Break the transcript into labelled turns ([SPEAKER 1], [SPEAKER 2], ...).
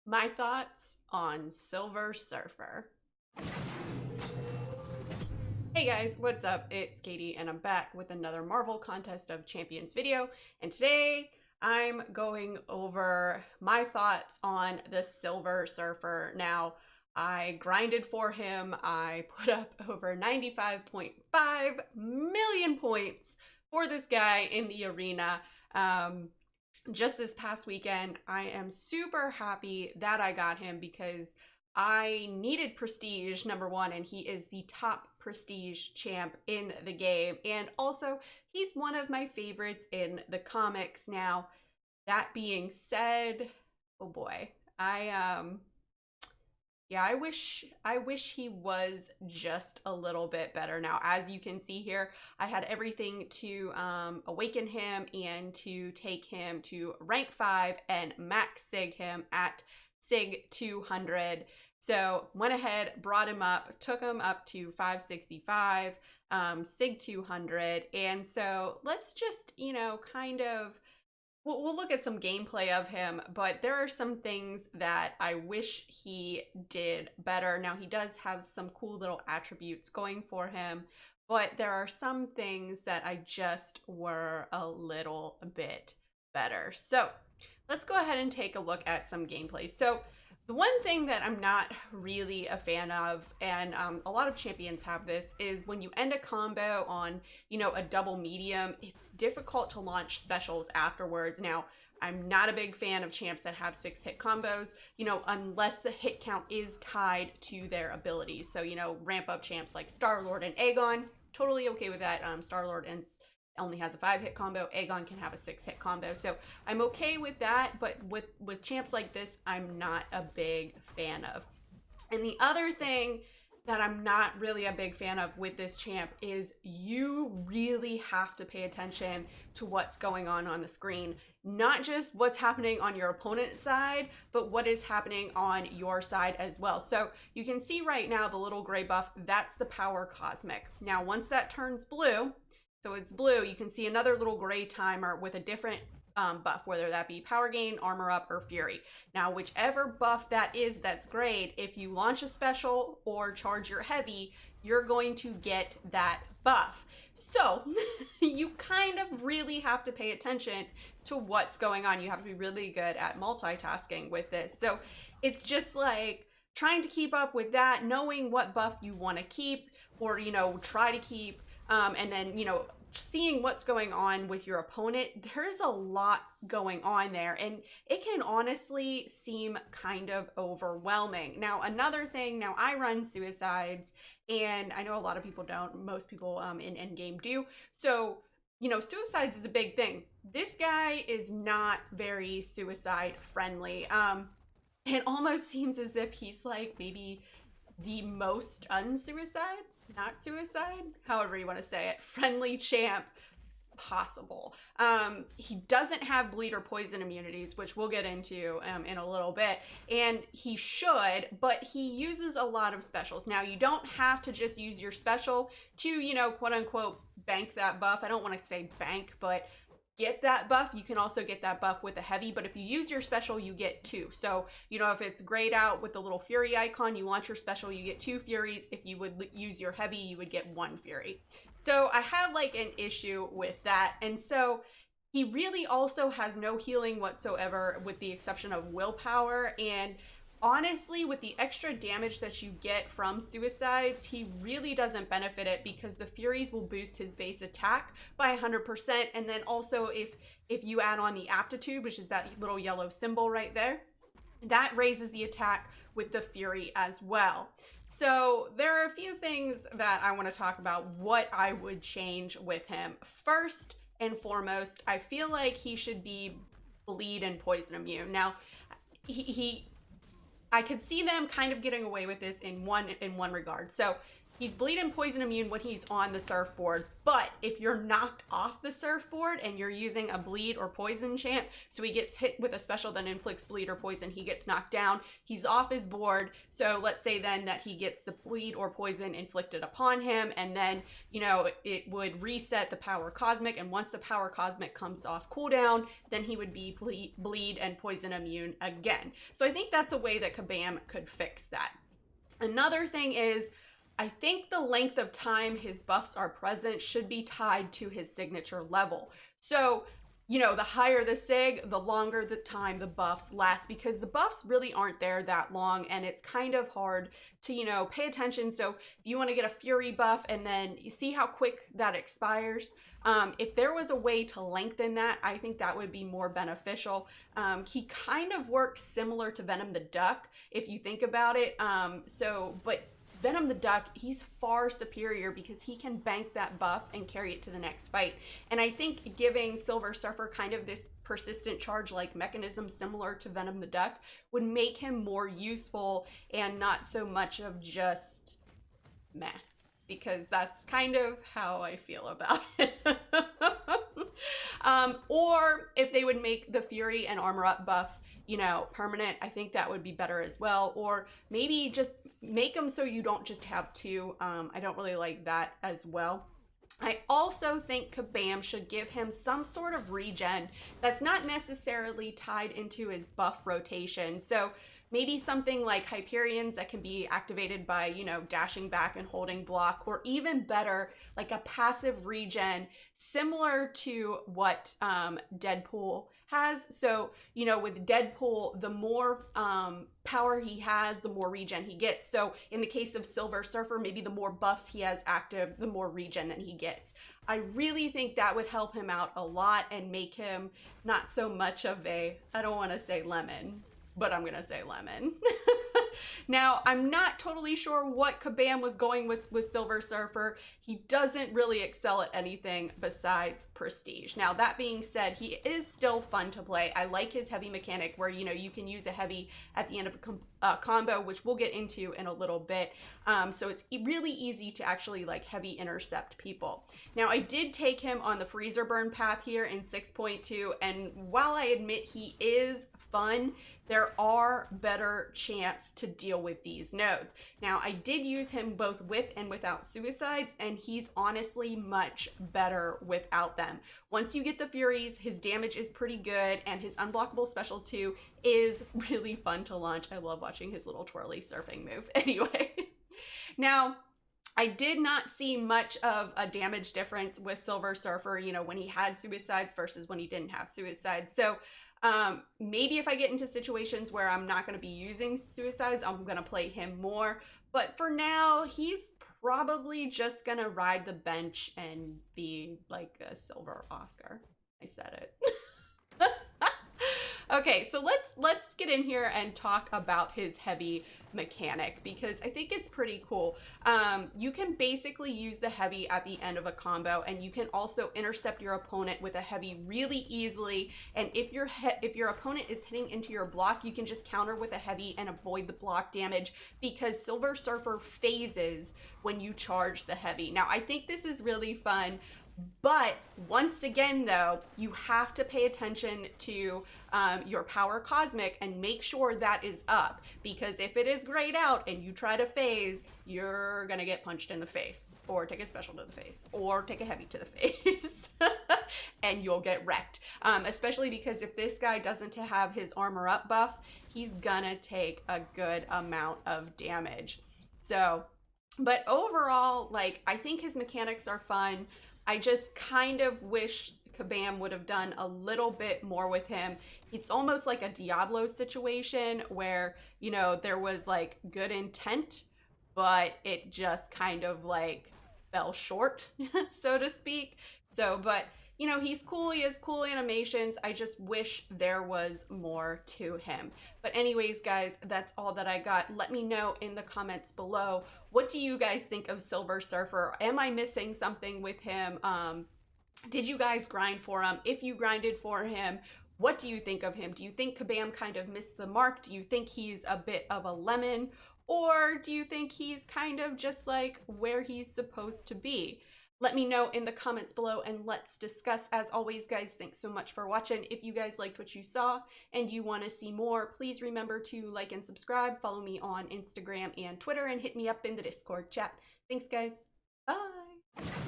[SPEAKER 1] My thoughts on Silver Surfer. Hey guys, what's up? It's Katie and I'm back with another Marvel Contest of Champions video. And today I'm going over my thoughts on the Silver Surfer. Now, I grinded for him. I put up over 95.5 million points for this guy in the arena. Just this past weekend, I am super happy that I got him because I needed prestige, number one, and he is the top prestige champ in the game. And also, he's one of my favorites in the comics. Now, that being said, oh boy, I wish he was just a little bit better. Now, as you can see here, I had everything to awaken him and to take him to rank 5 and max sig him at sig 200. So went ahead, brought him up, took him up to 565, sig 200. And so let's just, kind of we'll look at some gameplay of him, but there are some things that I wish he did better. Now, he does have some cool little attributes going for him, but there are some things that I just were a little bit better. So let's go ahead and take a look at some gameplay. So the one thing that I'm not really a fan of, and a lot of champions have this, is when you end a combo on, a double medium, it's difficult to launch specials afterwards. Now, I'm not a big fan of champs that have 6-hit combos, unless the hit count is tied to their abilities. So, ramp up champs like Star-Lord and Aegon, totally okay with that. Star-Lord only has a 5-hit combo. Aegon can have a 6-hit combo. So I'm okay with that, but with champs like this, I'm not a big fan of. And the other thing that I'm not really a big fan of with this champ is you really have to pay attention to what's going on the screen. Not just what's happening on your opponent's side, but what is happening on your side as well. So you can see right now the little gray buff, that's the power cosmic. Now, once that turns blue, so it's blue, you can see another little gray timer with a different buff, whether that be power gain, armor up, or fury. Now, whichever buff that is that's grayed, if you launch a special or charge your heavy, you're going to get that buff. So you kind of really have to pay attention to what's going on. You have to be really good at multitasking with this. So it's just like trying to keep up with that, knowing what buff you want to keep or, try to keep, and then, seeing what's going on with your opponent. There's a lot going on there, and it can honestly seem kind of overwhelming. Now, another thing, now I run suicides, and I know a lot of people don't. Most people in endgame do. So, suicides is a big thing. This guy is not very suicide friendly. It almost seems as if he's like maybe the most unsuicide, not suicide, however you want to say it, friendly champ possible. He doesn't have bleed or poison immunities, which we'll get into in a little bit, and he should, but he uses a lot of specials. Now, you don't have to just use your special to, quote unquote, bank that buff. I don't want to say bank, but get that buff. You can also get that buff with a heavy, but if you use your special, you get 2. So, if it's grayed out with the little fury icon, you launch your special, you get 2 furies. If you would use your heavy, you would get 1 fury. So I have like an issue with that. And so he really also has no healing whatsoever with the exception of willpower. And honestly, with the extra damage that you get from suicides, he really doesn't benefit it because the furies will boost his base attack by 100%. And then also if you add on the aptitude, which is that little yellow symbol right there, that raises the attack with the fury as well. So there are a few things that I want to talk about what I would change with him. First and foremost, I feel like he should be bleed and poison immune. Now, I could see them kind of getting away with this in one regard. So He's bleed and poison immune when he's on the surfboard, but if you're knocked off the surfboard and you're using a bleed or poison champ, so he gets hit with a special that inflicts bleed or poison, he gets knocked down, he's off his board. So let's say then that he gets the bleed or poison inflicted upon him, and then, you know, it would reset the power cosmic, and once the power cosmic comes off cooldown, then he would be bleed and poison immune again. So I think that's a way that Kabam could fix that. Another thing is, I think the length of time his buffs are present should be tied to his signature level. So, you know, the higher the sig, the longer the time the buffs last, because the buffs really aren't there that long, and it's kind of hard to, you know, pay attention. So if you want to get a fury buff and then you see how quick that expires, if there was a way to lengthen that, I think that would be more beneficial. He kind of works similar to Venom the Duck, if you think about it. But Venom the Duck, he's far superior because he can bank that buff and carry it to the next fight. And I think giving Silver Surfer kind of this persistent charge-like mechanism similar to Venom the Duck would make him more useful and not so much of just meh, because that's kind of how I feel about it. Or if they would make the Fury and Armor Up buff, you know, permanent, I think that would be better as well. Or maybe just make them so you don't just have two. I don't really like that as well. I also think Kabam should give him some sort of regen that's not necessarily tied into his buff rotation. So maybe something like Hyperions that can be activated by, you know, dashing back and holding block, or even better, like a passive regen similar to what Deadpool has. So, you know, with Deadpool, the more power he has, the more regen he gets. So in the case of Silver Surfer, maybe the more buffs he has active, the more regen that he gets. I really think that would help him out a lot and make him not so much of a, I don't want to say lemon, but I'm gonna say lemon. Now, I'm not totally sure what Kabam was going with Silver Surfer. He doesn't really excel at anything besides prestige. Now, that being said, he is still fun to play. I like his heavy mechanic where, you know, you can use a heavy at the end of a combo, which we'll get into in a little bit. So it's really easy to actually like heavy intercept people. Now, I did take him on the freezer burn path here in 6.2, and while I admit he is fun, there are better champs to deal with these nodes. Now, I did use him both with and without suicides, and he's honestly much better without them. Once you get the Furies, his damage is pretty good, and his unblockable special 2 is really fun to launch. I love watching his little twirly surfing move. Anyway, now, I did not see much of a damage difference with Silver Surfer, you know, when he had suicides versus when he didn't have suicides. So maybe if I get into situations where I'm not going to be using suicides, I'm going to play him more. But for now, he's probably just going to ride the bench and be like a silver Oscar. I said it. Okay, so let's get in here and talk about his heavy mechanic, because I think it's pretty cool. You can basically use the heavy at the end of a combo, and you can also intercept your opponent with a heavy really easily. And if your opponent is hitting into your block, you can just counter with a heavy and avoid the block damage, because Silver Surfer phases when you charge the heavy. Now, I think this is really fun. But once again, though, you have to pay attention to your power cosmic and make sure that is up, because if it is grayed out and you try to phase, you're gonna get punched in the face, or take a special to the face, or take a heavy to the face, and you'll get wrecked. Especially because if this guy doesn't have his armor up buff, he's gonna take a good amount of damage. So, but overall, like, I think his mechanics are fun. I just kind of wish Kabam would have done a little bit more with him. It's almost like a Diablo situation where, you know, there was like good intent, but it just kind of like fell short, so to speak. So, but, you know, he's cool. He has cool animations. I just wish there was more to him. But anyways, guys, that's all that I got. Let me know in the comments below. What do you guys think of Silver Surfer? Am I missing something with him? Did you guys grind for him? If you grinded for him, what do you think of him? Do you think Kabam kind of missed the mark? Do you think he's a bit of a lemon? Or do you think he's kind of just like where he's supposed to be? Let me know in the comments below and let's discuss. As always, guys, thanks so much for watching. If you guys liked what you saw and you want to see more, please remember to like and subscribe. Follow me on Instagram and Twitter and hit me up in the Discord chat. Thanks, guys. Bye.